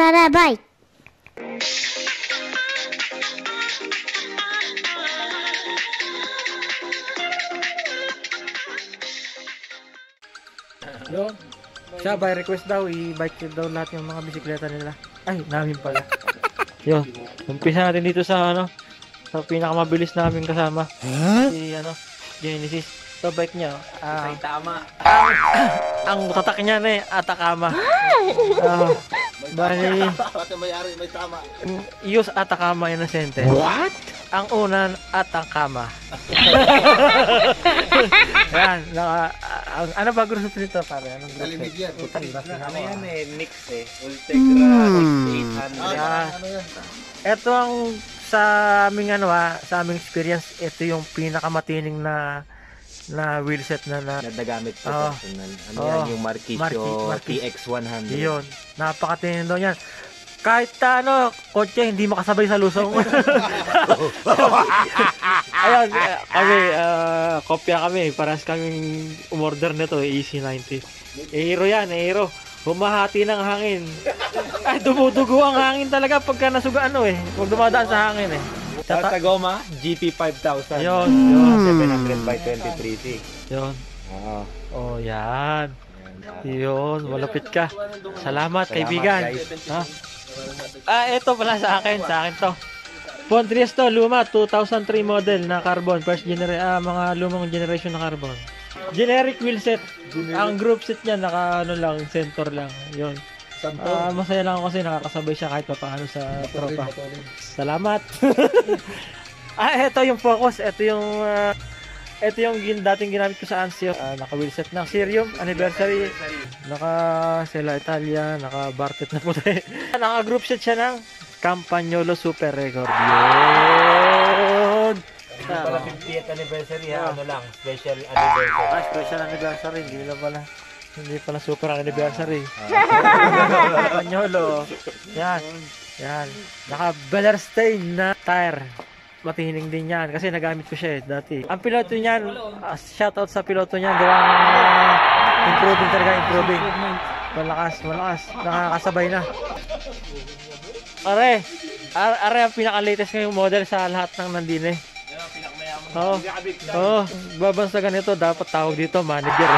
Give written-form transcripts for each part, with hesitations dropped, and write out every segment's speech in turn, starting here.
Tara Bike. Yun. Siya by request daw, i-bike daw lahat yung mga bisikleta nila. Ay, namin pala. Yun. Umpisa natin dito sa sa pinakamabilis namin kasama. Si Genesis. So bike niya. Ay, tama. Ang tatak niya na Atacama. Bali, may tama. Ius Atacama Inocente. What? Ang unan Atacama. Yan, ano ba group nito pare? Anong group? Nalimig yan. Ano yan mix Ultegra X800. Ito ang sa aming sa aming experience, ito yung pinakamatining na wheelset na Nadagamit professional. Yan yung Marquisio TX100. Yun, napakatinin daw yan. Kahit kotse hindi makasabay sa lusong. Ayun, kami, kopya kami. Parehas kaming umorder nito, EC90. Aero yan, Aero. Humahati ng hangin. Ay, dumudugo ang hangin talaga pagka nasugaan Pag dumadaan sa hangin Sa goma, GP5000. Yun. 700 by 23C. Yun. Oo. Oh, yan. Yun, malapit ka. Salamat kaibigan. Ito pala sa akin to. Pondrias to, luma, 2003 model na carbon, mga lumang generation na carbon. Generic wheelset. Ang group set niya naka lang, center lang. Yun. Masaya lang ako kasi nakakasabay siya kahit papaano sa tropa. Salamat. Ito yung Focus. Ito yung dating ginamit ko sa Anzio. Naka-wheelset ng Sirium Anniversary. Naka-Sela Italia. Naka-Bartet na puti. Naka-group set siya ng Campagnolo Super Record. Yun! Pala 50th anniversary special anniversary. Special anniversary. Hindi pala super anniversary. Campagnolo. Yan. Naka-Beller stain na tire. Matihining din yan kasi nagamit ko siya dati. Ang piloto niyan, shoutout sa piloto niyan, improving. Malakas. Nakakasabay na. Are ang pinaka-latest ngayong model sa lahat ng nandine. Babansa ganito, dapat tawag dito manager.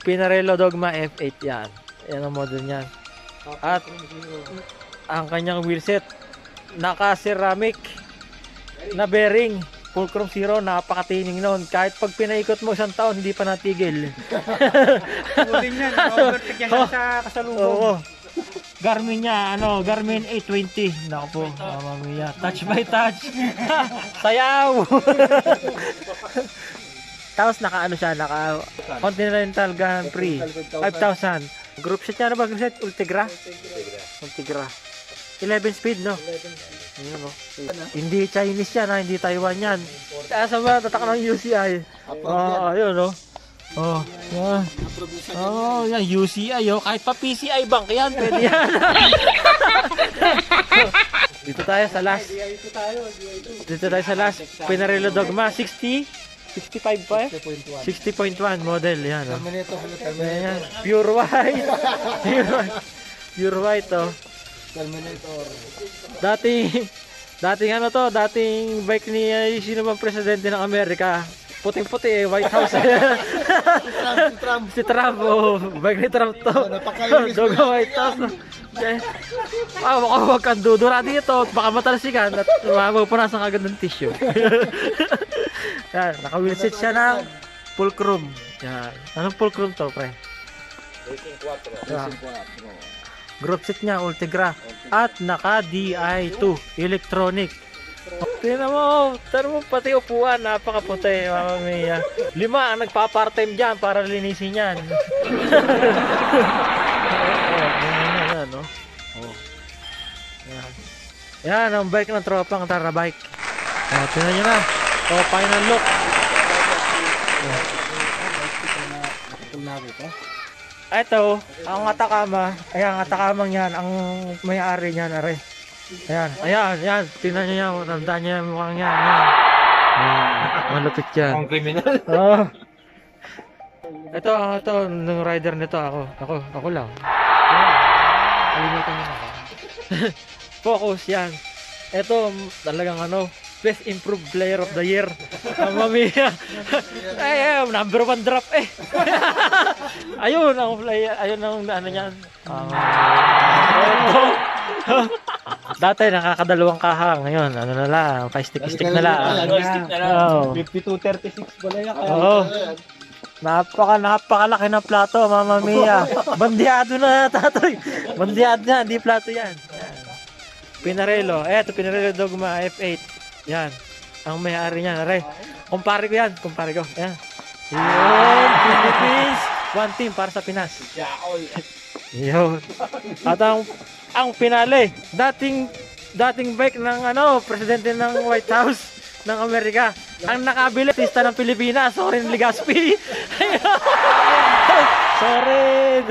Pinarello Dogma F8 yan. Yan ang model niyan. At ang kanyang wheelset naka-ceramic na bearing, Fulcrum Zero, napakatining noon. Kahit pag pinaikot mo isang taon, hindi pa natigil. Muling yan, overtake yan sa kasalubong. Garmin niya, Garmin 820. Naku po, mamamiya. Touch by touch. Sayaw! Tapos naka Continental Grand Prix 5,000. Group set niya group set? Ultegra. 11 speed, no? Ayun, no? Hindi Chinese yan, hindi Taiwan yan. Asa ba, tatak ng UCI. Ayun, no? Yan, UCI, kahit pa PCI bank yan, pwede yan. Dito tayo sa last. Pinarello Dogma 65 pa 60.1 model yan. Terminator. Pure white. Pure white Terminator. Dating bike ni sino bang presidente ng Amerika? Puting-puti White House. Si Trump. Bike ni Trump to. Dogo White House. Wag kang dudura dito. Baka matalsikan at mapupunasan agad ng tissue. Yan, naka-wheelset siya ng Fulcrum. Yan. Anong Fulcrum to, pre? Racing 4. Group set niya, Ultegra. At naka-DI2 electronic. Tingnan mo, pati upuan, napakaputi, mamamiya. 5 ang nagpa-part-time dyan para linisin yan. Yan, ang bike ng tropang Tara Bike. Tingnan nyo na. Final look. Ito, ang Atacama. Ayan, ang Atacamang yan. Ang may-ari niyan, Ayan. Tingnan nyo yan. Tandaan nyo yung mukhang yan. Malupit yan. Ang criminal. Ito, nung rider nito, ako lang. Kalimutan mo na ako. Focus, yan. Ito, talagang best improved player of the year. Mamma mia. Number 1 drop eh. Ayun ang niyan. Dati nakakadalawang kaha, ngayon na lang, pa-stick na lang. Oh. 52-36 balaya kaya. Oo. Napakalaki ng plato, Mamma mia. Bandiado na tatoy. Bandiado na, hindi plato yan. Pinarello. Pinarello Dogma F8. Yan. Ang may-ari niyan. Aray. Kumpare ko. Yan. Yun. Philippines. One team para sa Pinas. Yun. At ang pinali, dating bike ng presidente ng White House ng Amerika. Ang nakabili, artista ng Pilipinas, Soren Legaspi. Soren.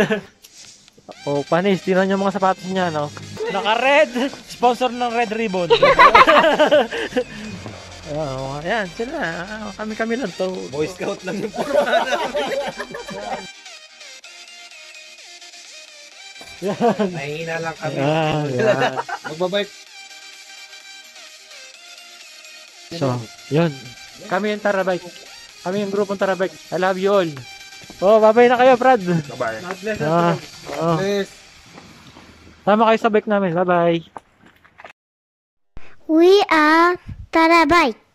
Panis, tinan niyo mga sapatos niya, no? Naka-red, sponsor ng Red Ribbon. Ayan, sila. Kami lang to. Boy Scout lang yung forma Yan. Mahina lang kami. Yan. Magbabike. So, yun. Kami yung Tarabike. Kami yung grupong Tarabike. I love you all. Bye-bye na kayo, Brad. Bye-bye. God bless. Bless. Tama kayo sa bike namin. Bye-bye. We are Tarabike.